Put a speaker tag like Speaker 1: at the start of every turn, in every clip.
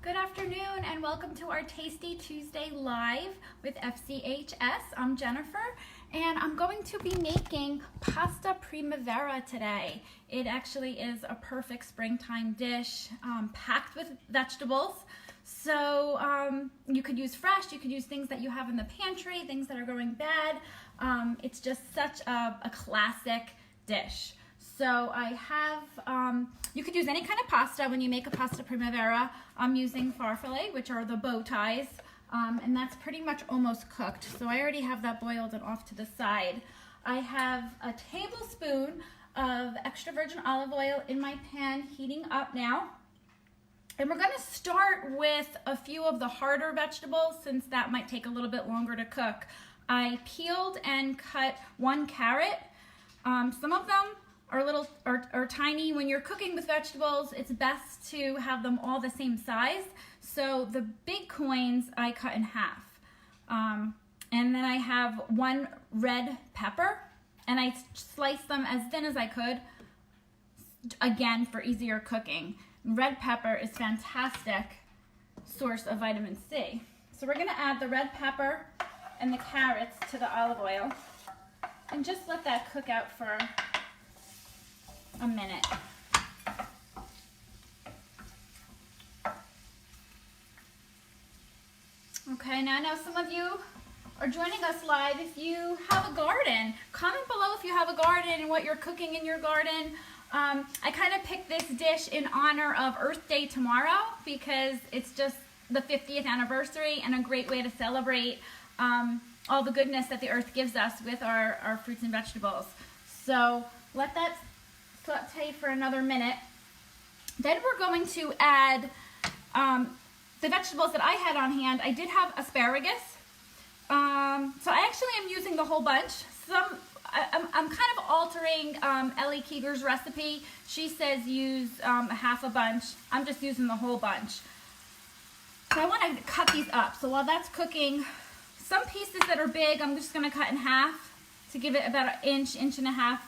Speaker 1: Good afternoon and welcome to our Tasty Tuesday Live with FCHS. I'm Jennifer and I'm going to be making Pasta Primavera today. It actually is a perfect springtime dish packed with vegetables. So you could use fresh, you could use things that you have in the pantry, things that are going bad. It's just such a classic dish. So I have, you could use any kind of pasta when you make a pasta primavera. I'm using farfalle, which are the bow ties, and that's pretty much almost cooked. So I already have that boiled and off to the side. I have a tablespoon of extra virgin olive oil in my pan heating up now. And we're gonna start with a few of the harder vegetables since that might take a little bit longer to cook. I peeled and cut one carrot. Some of them are tiny. When you're cooking with vegetables, it's best to have them all the same size. So the big coins I cut in half. And then I have one red pepper, and I sliced them as thin as I could, again, for easier cooking. Red pepper is fantastic source of vitamin C. So we're gonna add the red pepper and the carrots to the olive oil and just let that cook out for a minute. Okay, now I know some of you are joining us live. If you have a garden, comment below if you have a garden and what you're cooking in your garden. I kind of picked this dish in honor of Earth Day tomorrow because it's just the 50th anniversary and a great way to celebrate all the goodness that the earth gives us with our fruits and vegetables. So let that saute for another minute. Then we're going to add the vegetables that I had on hand. I did have asparagus. So I actually am using the whole bunch. I'm kind of altering Ellie Keeger's recipe. She says use half a bunch. I'm just using the whole bunch. So I want to cut these up. So while that's cooking, some pieces that are big, I'm just going to cut in half to give it about an inch and a half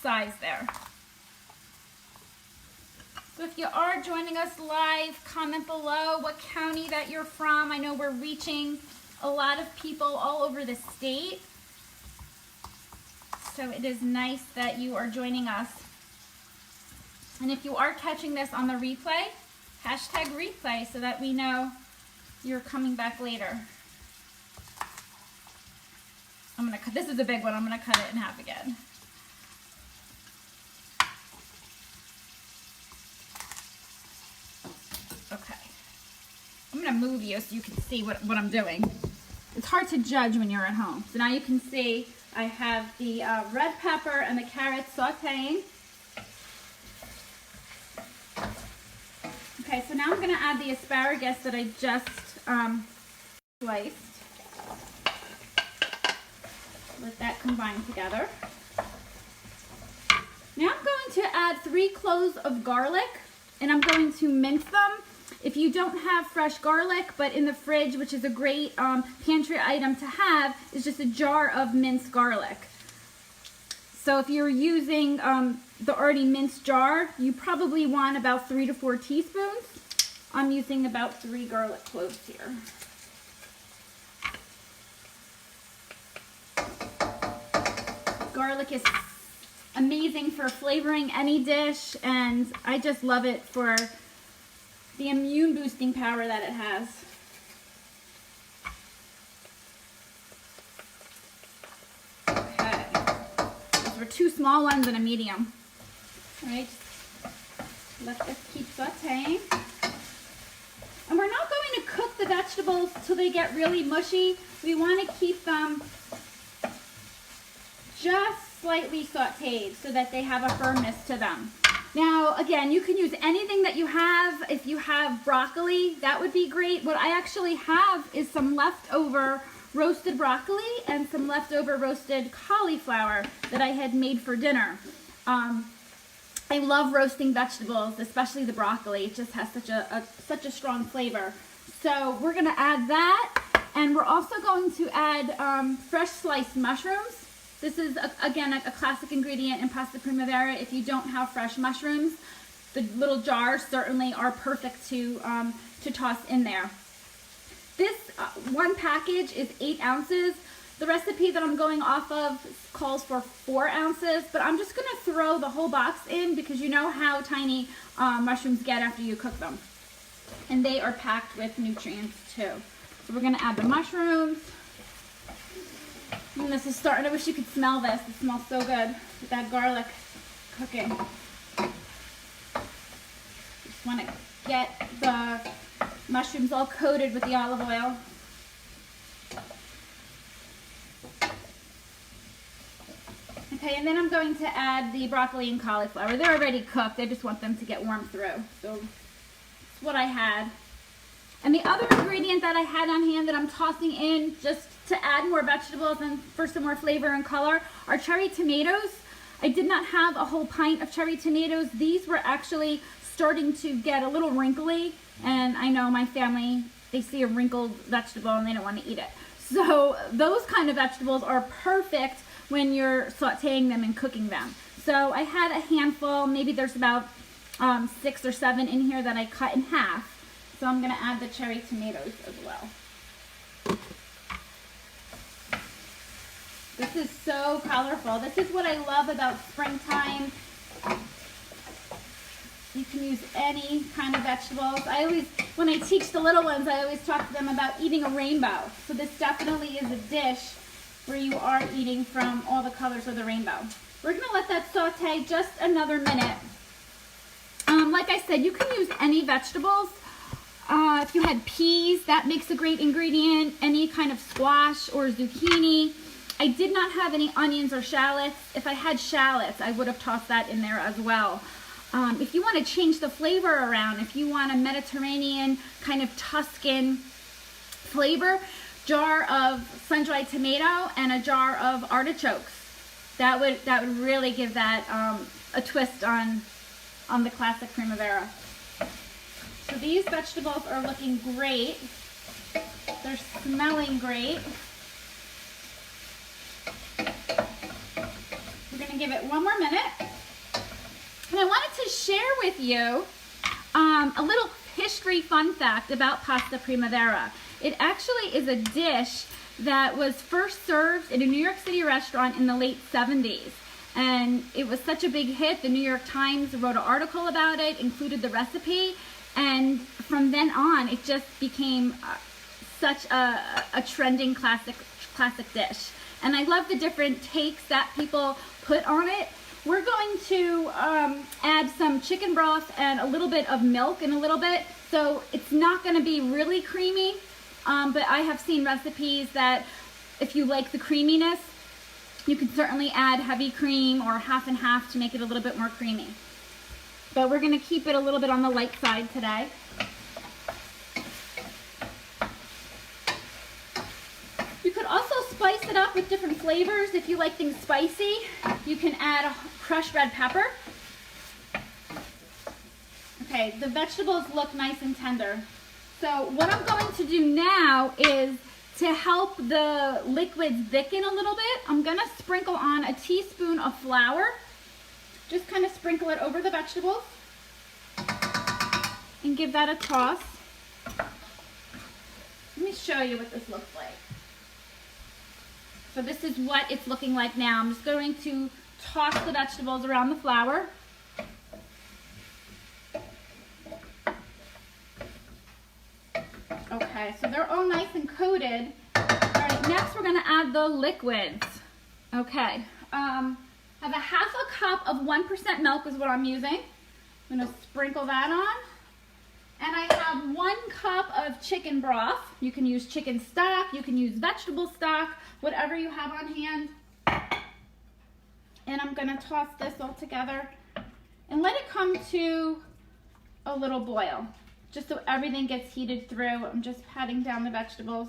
Speaker 1: size there. So if you are joining us live, comment below what county that you're from. I know we're reaching a lot of people all over the state. So it is nice that you are joining us. And if you are catching this on the replay, hashtag replay so that we know you're coming back later. I'm gonna cut, this is a big one, I'm gonna cut it in half again. Okay. I'm gonna move you so you can see what I'm doing. It's hard to judge when you're at home. So now you can see I have the red pepper and the carrots sauteing. Okay, so now I'm gonna add the asparagus that I just sliced. Let that combine together. Now I'm going to add 3 cloves of garlic and I'm going to mince them. If you don't have fresh garlic, but in the fridge, which is a great pantry item to have, is just a jar of minced garlic. So if you're using the already minced jar, you probably want about 3 to 4 teaspoons. I'm using about 3 garlic cloves here. Garlic is amazing for flavoring any dish, and I just love it for the immune boosting power that it has. Okay, those were 2 small ones and a medium. All right, let this keep sauteing. And we're not going to cook the vegetables till they get really mushy. We want to keep them just slightly sauteed so that they have a firmness to them. Now, again, you can use anything that you have. If you have broccoli, that would be great. What I actually have is some leftover roasted broccoli and some leftover roasted cauliflower that I had made for dinner. I love roasting vegetables, especially the broccoli. It just has such a strong flavor. So we're gonna add that, and we're also going to add fresh sliced mushrooms. This is, again, a classic ingredient in Pasta Primavera if you don't have fresh mushrooms. the little jars certainly are perfect to toss in there. This one package is 8 ounces. The recipe that I'm going off of calls for 4 ounces, but I'm just gonna throw the whole box in because you know how tiny mushrooms get after you cook them. And they are packed with nutrients too. So we're gonna add the mushrooms. And this is starting, I wish you could smell this. It smells so good with that garlic cooking. Just wanna get the mushrooms all coated with the olive oil. Okay, and then I'm going to add the broccoli and cauliflower. They're already cooked. I just want them to get warm through. So that's what I had. And the other ingredient that I had on hand that I'm tossing in just to add more vegetables and for some more flavor and color are cherry tomatoes. I did not have a whole pint of cherry tomatoes. These were actually starting to get a little wrinkly, and I know my family, they see a wrinkled vegetable and they don't want to eat it. So those kind of vegetables are perfect when you're sauteing them and cooking them. So I had a handful, maybe there's about 6 or 7 in here that I cut in half. So I'm gonna add the cherry tomatoes as well. This is so colorful. This is what I love about springtime. You can use any kind of vegetables. I always, when I teach the little ones, I always talk to them about eating a rainbow. So this definitely is a dish where you are eating from all the colors of the rainbow. We're gonna let that saute just another minute. Like I said, you can use any vegetables. If you had peas, that makes a great ingredient. Any kind of squash or zucchini. I did not have any onions or shallots. If I had shallots, I would have tossed that in there as well. If you want to change the flavor around, if you want a Mediterranean kind of Tuscan flavor, jar of sun-dried tomato and a jar of artichokes. That would really give that a twist on the classic Primavera. So these vegetables are looking great. They're smelling great. We're going to give it one more minute. And I wanted to share with you a little history fun fact about Pasta Primavera. It actually is a dish that was first served in a New York City restaurant in the late 70s. And it was such a big hit, the New York Times wrote an article about it, included the recipe, and from then on it just became such a trending classic dish. And I love the different takes that people put on it. We're going to add some chicken broth and a little bit of milk in a little bit, so it's not going to be really creamy, but I have seen recipes that if you like the creaminess, you can certainly add heavy cream or half and half to make it a little bit more creamy. But we're going to keep it a little bit on the light side today. You could also spice it up with different flavors. If you like things spicy, you can add a crushed red pepper. Okay, the vegetables look nice and tender. So what I'm going to do now is to help the liquids thicken a little bit, I'm going to sprinkle on a teaspoon of flour. Just kind of sprinkle it over the vegetables and give that a toss. Let me show you what this looks like. So this is what it's looking like now. I'm just going to toss the vegetables around the flour. Okay, so they're all nice and coated. All right, next we're going to add the liquids. Okay, I have a half a cup of 1% milk is what I'm using. I'm going to sprinkle that on. And I have 1 cup of chicken broth. You can use chicken stock, you can use vegetable stock, whatever you have on hand. And I'm going to toss this all together and let it come to a little boil, just so everything gets heated through. I'm just patting down the vegetables.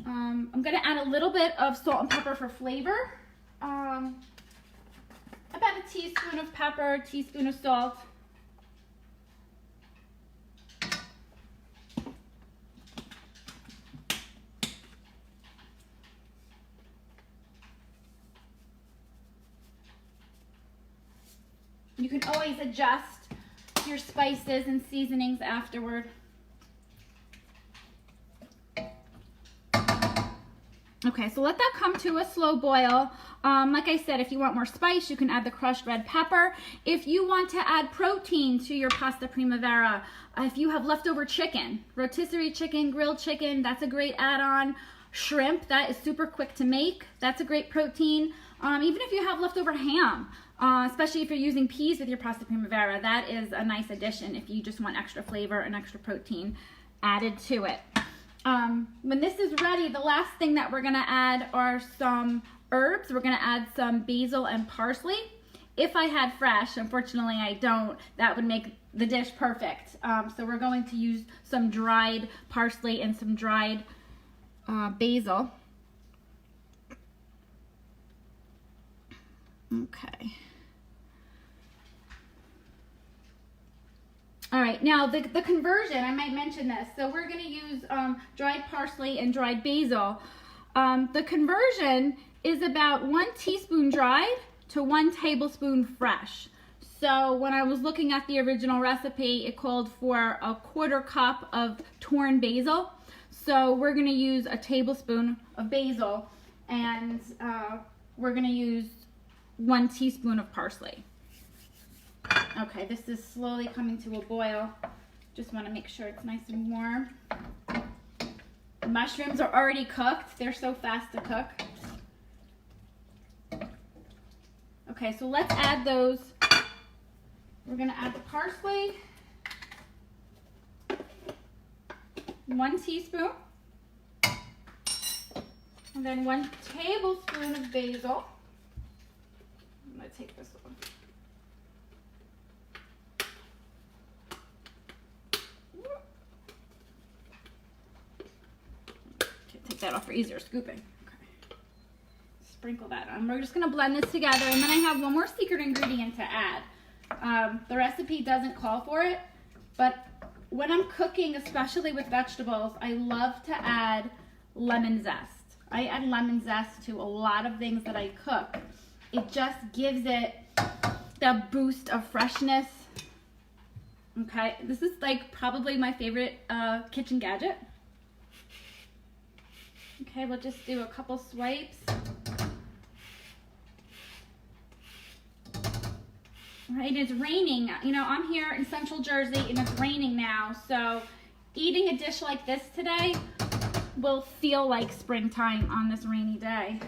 Speaker 1: I'm going to add a little bit of salt and pepper for flavor. About a teaspoon of pepper, a teaspoon of salt. You can always adjust your spices and seasonings afterward. Okay, so let that come to a slow boil. Like I said, if you want more spice, you can add the crushed red pepper. If you want to add protein to your pasta primavera, if you have leftover chicken, rotisserie chicken, grilled chicken, that's a great add-on. Shrimp, that is super quick to make. That's a great protein. Even if you have leftover ham, especially if you're using peas with your pasta primavera, that is a nice addition if you just want extra flavor and extra protein added to it. When this is ready, the last thing that we're gonna add are some herbs. We're gonna add some basil and parsley. If I had fresh, unfortunately I don't, that would make the dish perfect. So we're going to use some dried parsley and some dried basil. Okay. All right, now the conversion, I might mention this. So we're gonna use dried parsley and dried basil. The conversion is about 1 teaspoon dried to 1 tablespoon fresh. So when I was looking at the original recipe, it called for a 1/4 cup of torn basil. So we're gonna use a tablespoon of basil, and we're gonna use 1 teaspoon of parsley. Okay, this is slowly coming to a boil. Just want to make sure it's nice and warm. The mushrooms are already cooked. They're so fast to cook. Okay, so let's add those. We're going to add the parsley. 1 teaspoon. And then 1 tablespoon of basil. I'm going to take this one. Take that off for easier scooping. Okay. Sprinkle that on. We're just going to blend this together, and then I have one more secret ingredient to add. The recipe doesn't call for it, but when I'm cooking, especially with vegetables, I love to add lemon zest. I add lemon zest to a lot of things that I cook. It just gives it that boost of freshness. Okay, this is like probably my favorite kitchen gadget. Okay, we'll just do a couple swipes. Right, it's raining. You know, I'm here in Central Jersey and it's raining now, so eating a dish like this today will feel like springtime on this rainy day.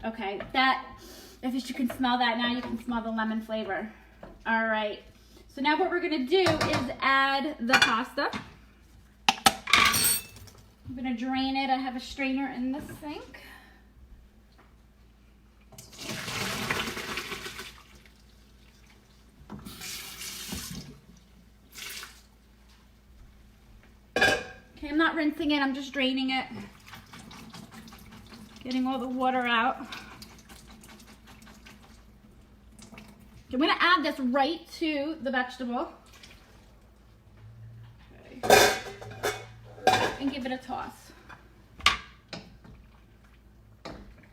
Speaker 1: Okay, if you can smell that now, you can smell the lemon flavor. All right, so now what we're gonna do is add the pasta. I'm gonna drain it. I have a strainer in the sink. Okay, I'm not rinsing it, I'm just draining it. Getting all the water out. Okay, I'm gonna add this right to the vegetable. Okay. And give it a toss.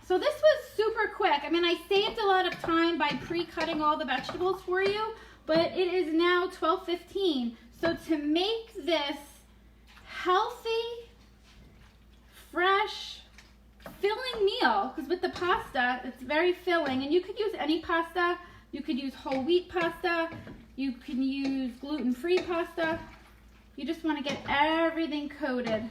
Speaker 1: So this was super quick. I mean, I saved a lot of time by pre-cutting all the vegetables for you, but it is now 12:15. So to make this healthy, fresh, filling meal, because with the pasta, it's very filling, and you could use any pasta. You could use whole wheat pasta. You can use gluten-free pasta. You just want to get everything coated.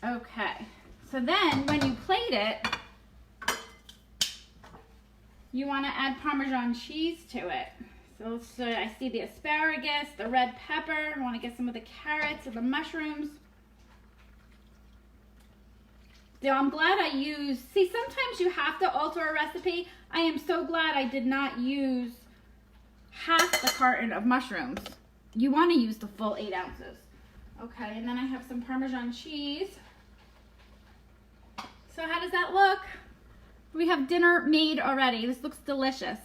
Speaker 1: Okay, so then when you plate it, you want to add Parmesan cheese to it. So I see the asparagus, the red pepper. I want to get some of the carrots and the mushrooms. So I'm glad I used, see, sometimes you have to alter a recipe. I am so glad I did not use half the carton of mushrooms. You want to use the full 8 ounces. Okay, and then I have some Parmesan cheese. So how does that look? We have dinner made already. This looks delicious.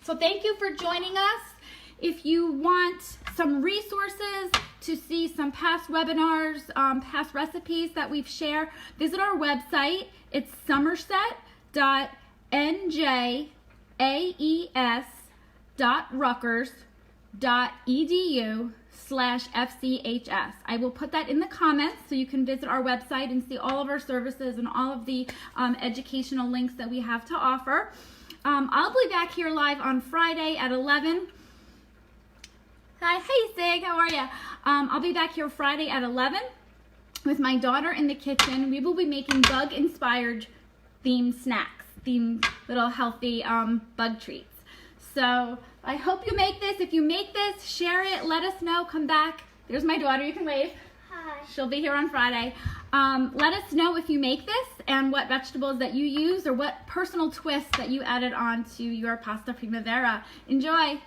Speaker 1: So thank you for joining us. If you want some resources to see some past webinars, past recipes that we've shared, visit our website. It's somerset.fchs.org. nja.rutgers.edu/FCHS. I will put that in the comments so you can visit our website and see all of our services and all of the educational links that we have to offer. I'll be back here live on Friday at 11. Hi, hey Sig, how are you? I'll be back here Friday at 11 with my daughter in the kitchen. We will be making bug-inspired themed snacks, themed little healthy bug treats. So I hope you make this. If you make this, share it, let us know, come back. There's my daughter, you can wave.
Speaker 2: Hi.
Speaker 1: She'll be here on Friday. Let us know if you make this and what vegetables that you use or what personal twist that you added on to your Pasta Primavera. Enjoy.